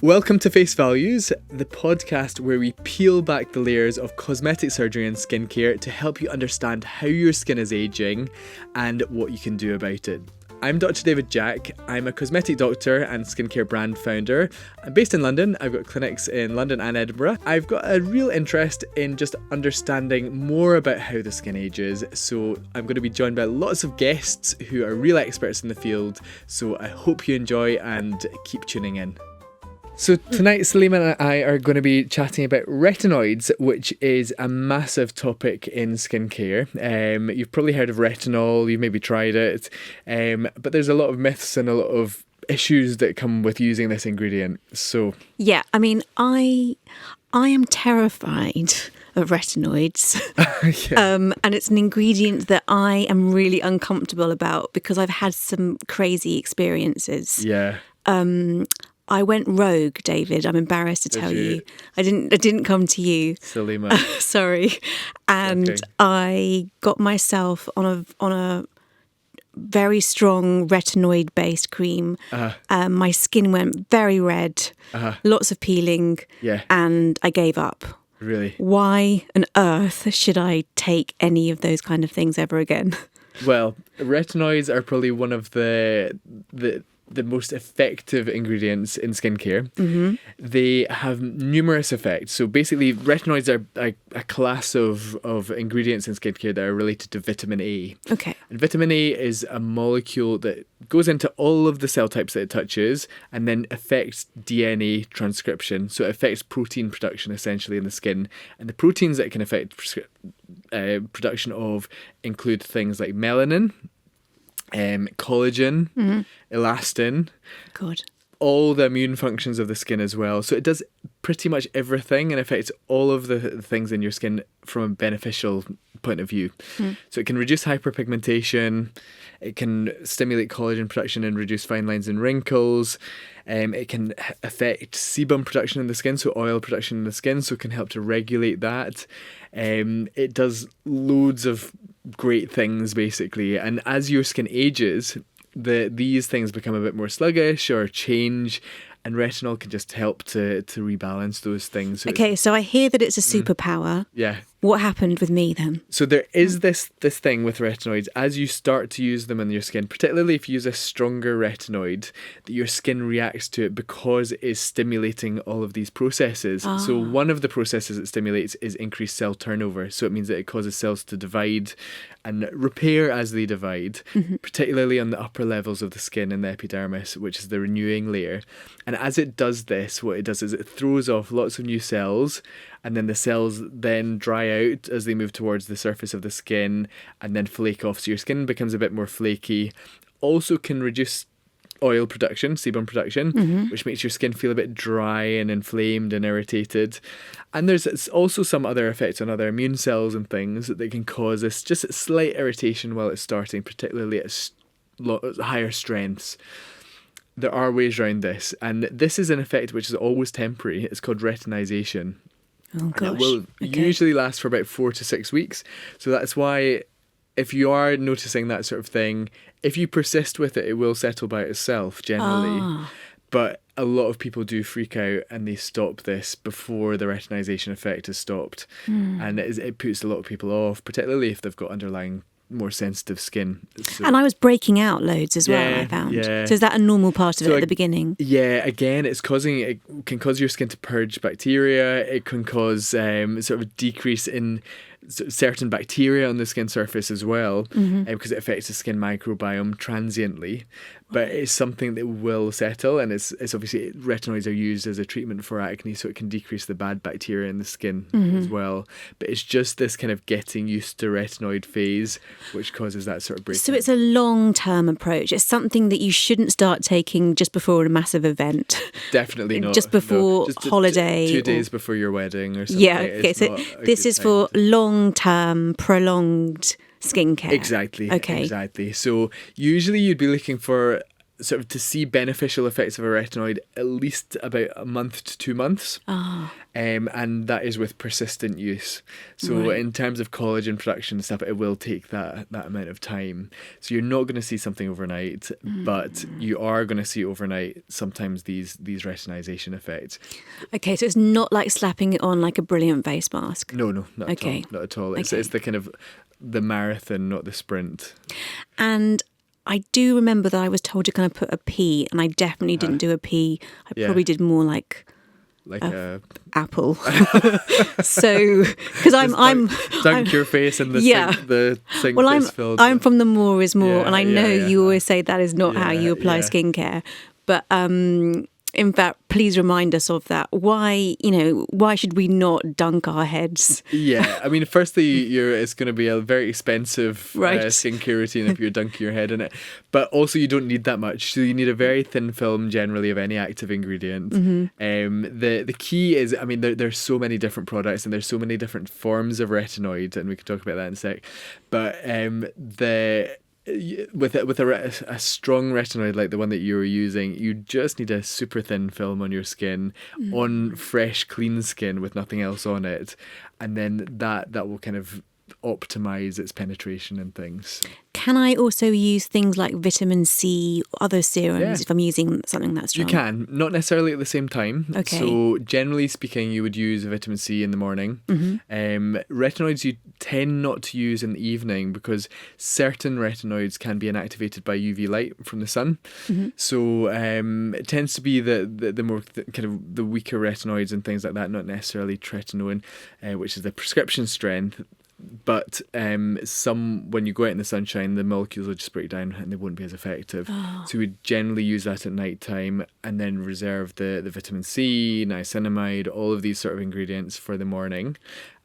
Welcome to Face Values, the podcast where we peel back the layers of cosmetic surgery and skincare to help you understand how your skin is aging and what you can do about it. I'm Dr. David Jack. I'm a cosmetic doctor and skincare brand founder. I'm based in London. I've got clinics in London and Edinburgh. I've got a real interest in just understanding more about how the skin ages. So I'm going to be joined by lots of guests who are real experts in the field. So I hope you enjoy and keep tuning in. So tonight, Salima and I are going to be chatting about retinoids, which is a massive topic in skincare. You've probably heard of retinol, you've maybe tried it, but there's a lot of myths and a lot of issues that come with using this ingredient. So yeah, I mean, I am terrified of retinoids. yeah. And it's an ingredient that I am really uncomfortable about because I've had some crazy experiences. Yeah. I went rogue, David. I'm embarrassed to tell you. I didn't come to you. Salima. Sorry. And okay. I got myself on a very strong retinoid-based cream. My skin went very red, lots of peeling, and I gave up. Really? Why on earth should I take any of those kind of things ever again? Well, retinoids are probably one of the most effective ingredients in skincare. Mm-hmm. They have numerous effects. So basically, retinoids are a class of ingredients in skincare that are related to vitamin A. Okay. And vitamin A is a molecule that goes into all of the cell types that it touches and then affects DNA transcription. So it affects protein production essentially in the skin. And the proteins that it can affect production of include things like melanin, collagen, elastin, all the immune functions of the skin as well. So it does pretty much everything and affects all of the things in your skin from a beneficial point of view. So it can reduce hyperpigmentation, it can stimulate collagen production and reduce fine lines and wrinkles. It can affect sebum production in the skin, so oil production in the skin, so it can help to regulate that. It does loads of great things basically, and as your skin ages, these things become a bit more sluggish or change, and retinol can just help to rebalance those things. So so I hear that it's a superpower. Yeah. What happened with me then? So there is this thing with retinoids, as you start to use them on your skin, particularly if you use a stronger retinoid, that your skin reacts to it because it is stimulating all of these processes. So one of the processes it stimulates is increased cell turnover. So it means that it causes cells to divide and repair as they divide, particularly on the upper levels of the skin and the epidermis, which is the renewing layer. And as it does this, what it does is it throws off lots of new cells, and then the cells then dry out as they move towards the surface of the skin and then flake off. So your skin becomes a bit more flaky. Also can reduce oil production, sebum production, which makes your skin feel a bit dry and inflamed and irritated. And there's also some other effects on other immune cells and things that can cause this just slight irritation while it's starting, particularly at higher strengths. There are ways around this, and this is an effect which is always temporary. It's called retinization. Oh gosh. And it will usually last for about 4 to 6 weeks. So that's why if you are noticing that sort of thing, if you persist with it, it will settle by itself generally. But a lot of people do freak out and they stop this before the retinization effect is stopped. And it puts a lot of people off, particularly if they've got underlying more sensitive skin. So, and I was breaking out loads as well, I found. Yeah. So is that a normal part of it at the beginning? Yeah, again, it can cause your skin to purge bacteria. It can cause sort of a decrease in certain bacteria on the skin surface as well, because it affects the skin microbiome transiently. But it's something that will settle, and it's obviously retinoids are used as a treatment for acne, so it can decrease the bad bacteria in the skin as well. But it's just this kind of getting used to retinoid phase which causes that sort of break. So it's a long-term approach. It's something that you shouldn't start taking just before a massive event. Definitely not. Just before holiday. 2 days before your wedding or something. Yeah, okay, so this is for long-term, prolonged skincare. Exactly. Okay. Exactly. So usually you'd be looking for sort of to see beneficial effects of a retinoid at least about a month to 2 months. And that is with persistent use. So in terms of collagen production and stuff, it will take that amount of time. So you're not going to see something overnight, but you are going to see overnight sometimes these retinization effects. Okay, so it's not like slapping it on like a brilliant face mask. No, not at all. Not at all. It's the kind of the marathon, not the sprint. And I do remember that I was told to kind of put a P, and I definitely didn't do a P. I probably did more like a apple. So because I'm dunk your face in the sink, the sink is filled. I'm from the more is more, and I know you always say that is not how you apply skincare, but in fact, please remind us of that. Why should we not dunk our heads? Yeah, I mean, firstly, it's going to be a very expensive skincare routine if you're dunking your head in it. But also, you don't need that much. So you need a very thin film, generally, of any active ingredient. The key is, I mean, there's so many different products and there's so many different forms of retinoid, and we can talk about that in a sec. But with a strong retinoid like the one that you were using, you just need a super thin film on your skin, on fresh, clean skin with nothing else on it, and then that will kind of optimize its penetration and things. Can I also use things like vitamin C or other serums if I'm using something that strong? You can, not necessarily at the same time. Okay. So generally speaking, you would use vitamin C in the morning. Retinoids you tend not to use in the evening because certain retinoids can be inactivated by UV light from the sun. So it tends to be the more kind of the weaker retinoids and things like that, not necessarily tretinoin, which is the prescription strength. But when you go out in the sunshine, the molecules will just break down and they won't be as effective. So we generally use that at night time and then reserve the vitamin C, niacinamide, all of these sort of ingredients for the morning,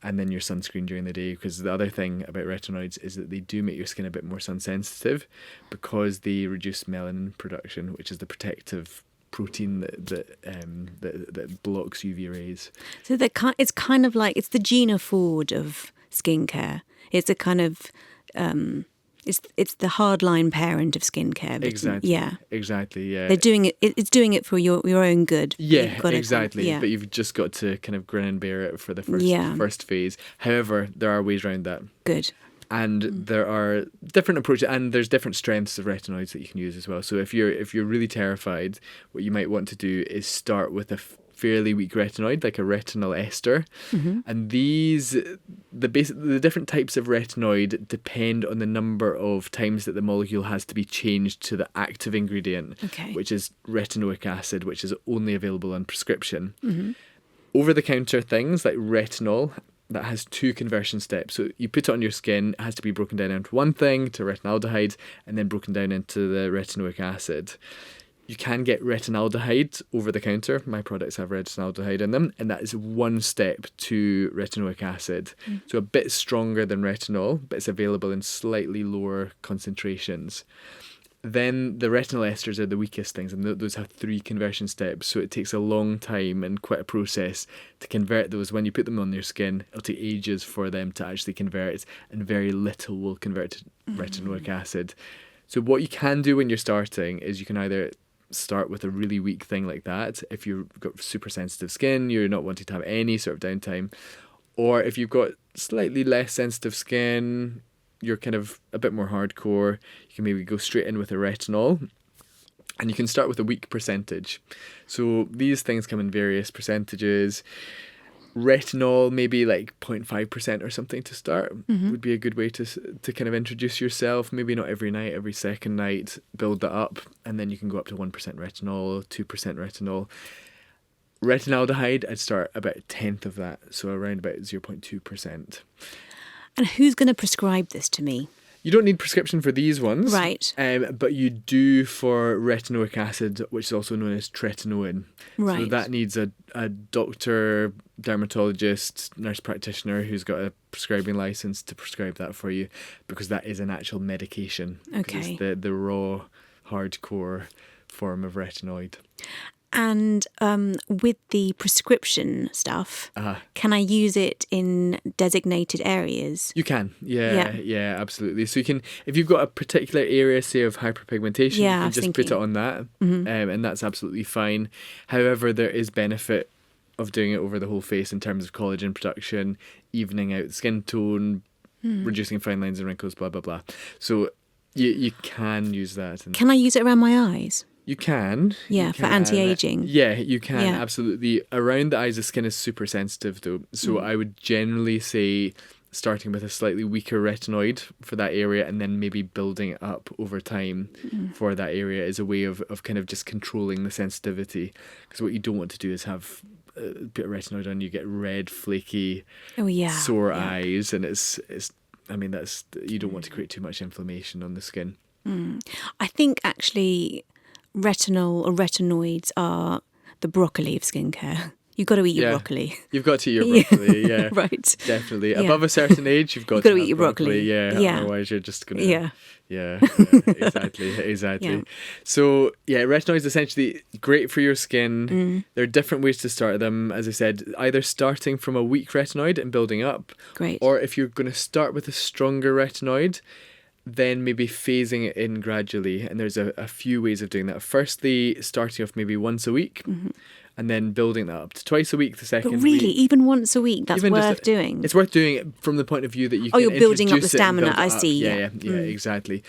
and then your sunscreen during the day. Because the other thing about retinoids is that they do make your skin a bit more sun sensitive because they reduce melanin production, which is the protective protein that blocks UV rays. So it's kind of like, it's the Gina Ford of skincare. It's a kind of it's the hardline parent of skincare. Exactly. Yeah. Exactly. Yeah. They're doing it. It's doing it for your own good. Yeah. Exactly. But you've just got to kind of grin and bear it for the first phase. However, there are ways around that. Good. And there are different approaches, and there's different strengths of retinoids that you can use as well. So if you're really terrified, what you might want to do is start with a fairly weak retinoid, like a retinol ester. And the different types of retinoid depend on the number of times that the molecule has to be changed to the active ingredient, which is retinoic acid, which is only available on prescription. Over-the-counter things like retinol, that has 2 conversion steps. So you put it on your skin, it has to be broken down into one thing, to retinaldehyde, and then broken down into the retinoic acid. You can get retinaldehyde over the counter. My products have retinaldehyde in them, and that is one step to retinoic acid. So a bit stronger than retinol, but it's available in slightly lower concentrations. Then the retinol esters are the weakest things, and those have 3 conversion steps. So it takes a long time and quite a process to convert those. When you put them on your skin, it'll take ages for them to actually convert, and very little will convert to retinoic acid. So what you can do when you're starting is you can either start with a really weak thing like that if you've got super sensitive skin, you're not wanting to have any sort of downtime, or if you've got slightly less sensitive skin, you're kind of a bit more hardcore, you can maybe go straight in with a retinol, and you can start with a weak percentage. So these things come in various percentages. Retinol, maybe like 0.5% or something to start would be a good way to kind of introduce yourself. Maybe not every night, every second night, build that up, and then you can go up to 1% retinol, 2% retinol. Retinaldehyde, I'd start about a tenth of that, so around about 0.2%. And who's going to prescribe this to me? You don't need prescription for these ones. Right. But you do for retinoic acid, which is also known as tretinoin. Right. So that needs a doctor, dermatologist, nurse practitioner who's got a prescribing license to prescribe that for you, because that is an actual medication. Okay. It's the raw, hardcore form of retinoid. And with the prescription stuff, can I use it in designated areas? You can, yeah, absolutely. So you can, if you've got a particular area, say of hyperpigmentation, you can just put it on that, and that's absolutely fine. However, there is benefit of doing it over the whole face in terms of collagen production, evening out skin tone, reducing fine lines and wrinkles, blah blah blah. So you can use that. Can I use it around my eyes? You can. Yeah, for anti-aging. Yeah, you can, absolutely. Around the eyes, the skin is super sensitive though. So I would generally say starting with a slightly weaker retinoid for that area and then maybe building it up over time for that area is a way of kind of just controlling the sensitivity. Because what you don't want to do is have a bit of retinoid on, you get red, flaky, sore eyes, and it's I mean, that's, you don't want to create too much inflammation on the skin. I think actually retinol or retinoids are the broccoli of skincare. You've got to eat your broccoli. You've got to eat your broccoli, yeah. Right. Definitely. Yeah. Above a certain age, you've got to eat your broccoli. Yeah. Otherwise, you're just going to... Yeah, exactly. So, retinoids essentially great for your skin. There are different ways to start them. As I said, either starting from a weak retinoid and building up. Great. Or if you're going to start with a stronger retinoid, then maybe phasing it in gradually. And there's a few ways of doing that. Firstly, starting off maybe once a week. And then building that up to twice a week the second week. But really, even once a week, that's worth doing? It's worth doing it from the point of view that you can you're building up the stamina, I see. Yeah, exactly.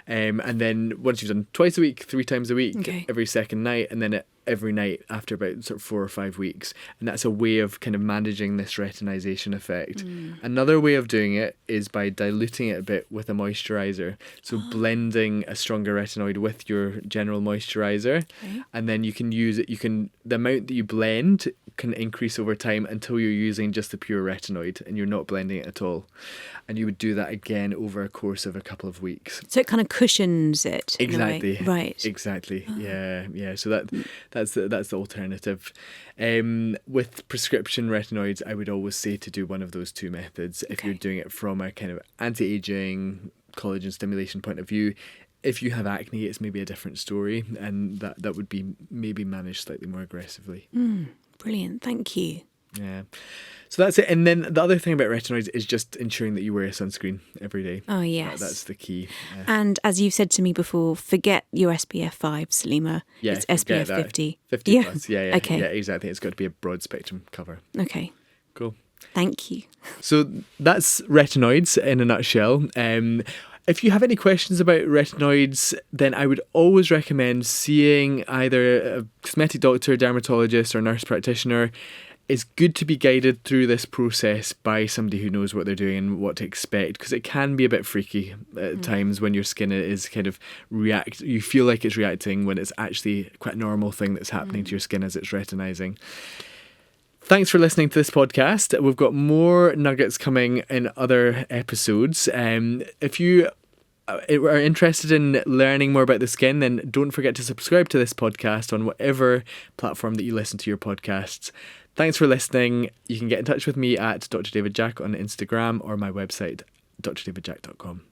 And then once you've done twice a week, 3 times a week, every second night, and then every night after about sort of 4 or 5 weeks. And that's a way of kind of managing this retinization effect. Another way of doing it is by diluting it a bit with a moisturizer. So blending a stronger retinoid with your general moisturizer. And then you can use it, the amount that you blend can increase over time until you're using just the pure retinoid and you're not blending it at all. And you would do that again over a course of a couple of weeks. So it kind of cushions it. Exactly. Right. Exactly. Yeah. So that's the alternative. With prescription retinoids, I would always say to do one of those 2 methods. If you're doing it from a kind of anti-aging, collagen stimulation point of view. If you have acne, it's maybe a different story, and that would be maybe managed slightly more aggressively. Brilliant. Thank you. Yeah. So that's it. And then the other thing about retinoids is just ensuring that you wear a sunscreen every day. Oh, yes. That's the key. And as you've said to me before, forget your SPF 5, Salima. Yeah, it's SPF 50. 50 plus. Yeah. Okay. Yeah, exactly. It's got to be a broad spectrum cover. Okay. Cool. Thank you. So that's retinoids in a nutshell. If you have any questions about retinoids, then I would always recommend seeing either a cosmetic doctor, dermatologist, or nurse practitioner. It's good to be guided through this process by somebody who knows what they're doing and what to expect, because it can be a bit freaky at times when your skin is kind of you feel like it's reacting when it's actually quite a normal thing that's happening to your skin as it's retinizing. Thanks for listening to this podcast. We've got more nuggets coming in other episodes. If you are interested in learning more about the skin, then don't forget to subscribe to this podcast on whatever platform that you listen to your podcasts. Thanks for listening. You can get in touch with me at Dr. David Jack on Instagram or my website, drdavidjack.com.